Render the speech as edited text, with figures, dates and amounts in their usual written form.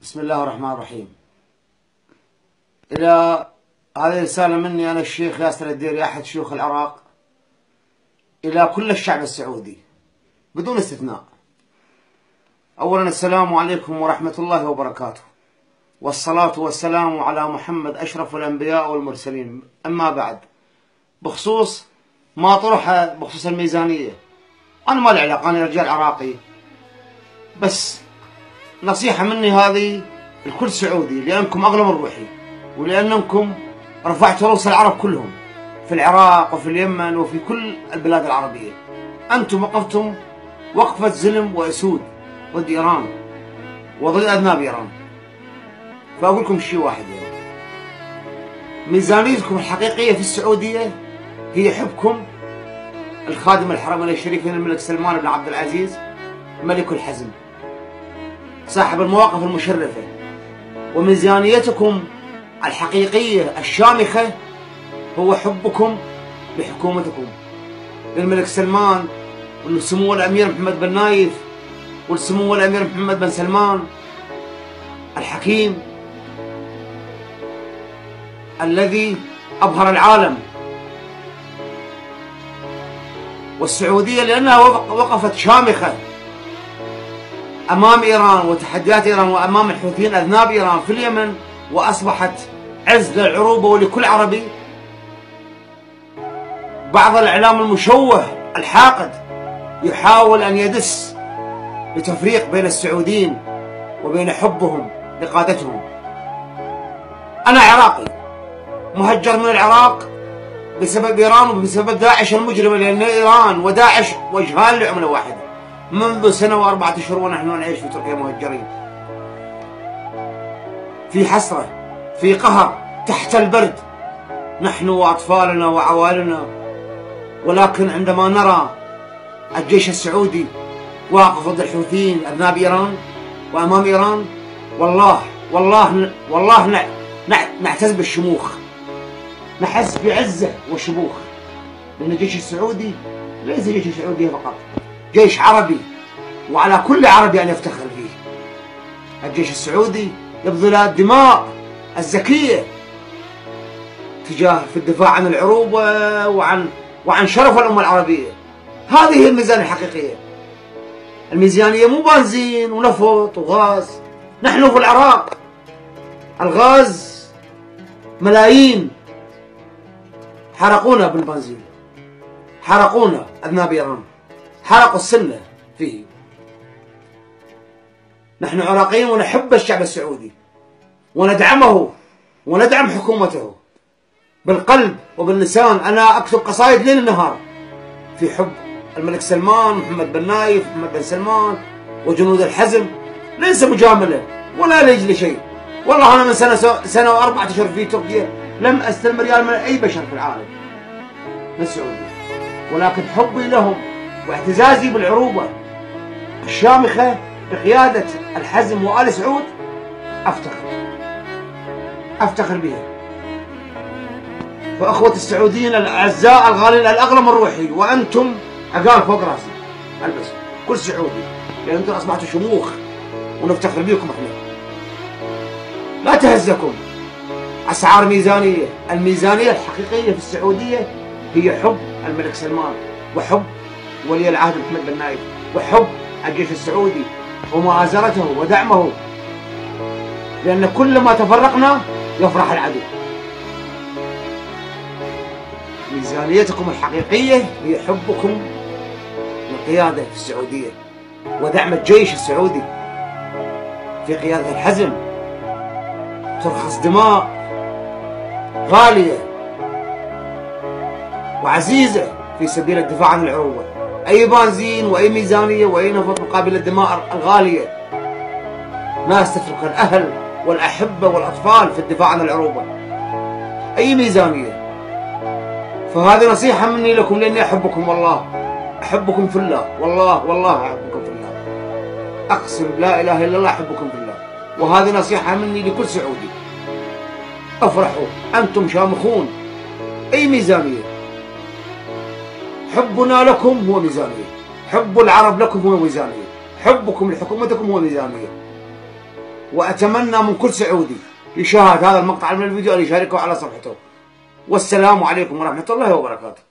بسم الله الرحمن الرحيم. إلى هذه رسالة مني أنا الشيخ ياسر الديري أحد شيوخ العراق إلى كل الشعب السعودي بدون استثناء. أولا السلام عليكم ورحمة الله وبركاته، والصلاة والسلام على محمد أشرف الأنبياء والمرسلين. أما بعد، بخصوص ما طرح بخصوص الميزانية، أنا ما لي علاقة، أنا رجال عراقي، بس نصيحة مني هذه لكل سعودي، لأنكم أغلى من روحي، ولأنكم رفعتوا رؤوس العرب كلهم في العراق وفي اليمن وفي كل البلاد العربية. أنتم وقفتم وقفة ظلم وأسود ضد إيران وضد أذناب إيران. فأقول لكم شيء واحد، يعني ميزانيتكم الحقيقية في السعودية هي حبكم الخادم الحرمين الشريفين الملك سلمان بن عبد العزيز ملك الحزم صاحب المواقف المشرفة، وميزانيتكم الحقيقية الشامخة هو حبكم لحكومتكم، للملك سلمان ولسمو الأمير محمد بن نايف ولسمو الأمير محمد بن سلمان الحكيم الذي أبهر العالم، والسعودية لأنها وقفت شامخة أمام إيران وتحديات إيران وأمام الحوثيين أذناب إيران في اليمن، وأصبحت عز للعروبة ولكل عربي. بعض الإعلام المشوه الحاقد يحاول أن يدس لتفريق بين السعوديين وبين حبهم لقادتهم. أنا عراقي مهجر من العراق بسبب إيران وبسبب داعش المجرمة، لأن إيران وداعش وجهان لعملة واحدة منذ سنة وأربعة أشهر، ونحن نعيش في تركيا مهجرين في حسرة، في قهر، تحت البرد نحن وأطفالنا وعوائلنا. ولكن عندما نرى الجيش السعودي واقف ضد الحوثيين أذناب إيران وأمام إيران، والله نعتز بالشموخ، نحس بعزة وشموخ، لأن الجيش السعودي ليس جيش السعودية فقط، جيش عربي، وعلى كل عربي أن يفتخر فيه. الجيش السعودي يبذل الدماء الزكية في الدفاع عن العروبة وعن شرف الأمة العربية. هذه هي الميزانية الحقيقية. الميزانية مو بنزين ونفط وغاز. نحن في العراق الغاز ملايين حرقونا بالبنزين، حرقونا أذناب إيران، حرقوا السنة فيه. نحن عراقيين ونحب الشعب السعودي وندعمه وندعم حكومته بالقلب وباللسان. أنا أكتب قصائد ليل نهار في حب الملك سلمان، محمد بن نايف، محمد بن سلمان وجنود الحزم، ليس مجاملة ولا لأجل شيء. والله أنا من سنة وأربعة أشهر في تركيا لم أستلم ريال من أي بشر في العالم من السعودية، ولكن حبي لهم واعتزازي بالعروبة الشامخة بقيادة الحزم وآل سعود أفتخر بها. فأخوة السعوديين الأعزاء الغالين الأغلى من روحي، وأنتم عقال فوق راسي ألبس كل سعودي، لأن أنتم أصبحتوا شموخ ونفتخر بكم إحنا. لا تهزكم أسعار ميزانية. الميزانية الحقيقية في السعودية هي حب الملك سلمان، وحب ولي العهد محمد بن نايف، وحب الجيش السعودي ومؤازرته ودعمه، لأن كلما تفرقنا يفرح العدو. ميزانيتكم الحقيقية هي حبكم للقيادة في السعودية ودعم الجيش السعودي في قيادة الحزم. ترخص دماء غالية وعزيزة في سبيل الدفاع عن العروبة. أي بنزين وأي ميزانية وأي نفط مقابل الدماء الغالية. ناس تترك الأهل والأحبة والأطفال في الدفاع عن العروبة. أي ميزانية. فهذه نصيحة مني لكم، لأني أحبكم والله، أحبكم في الله، والله أحبكم في الله، أقسم لا إله إلا الله أحبكم في الله. وهذه نصيحة مني لكل سعودي. افرحوا، أنتم شامخون. أي ميزانية. حبنا لكم هو ميزانية، حب العرب لكم هو ميزانية، حبكم لحكومتكم هو ميزانية. وأتمنى من كل سعودي يشاهد هذا المقطع من الفيديو أن يشاركه على صفحته. والسلام عليكم ورحمة الله وبركاته.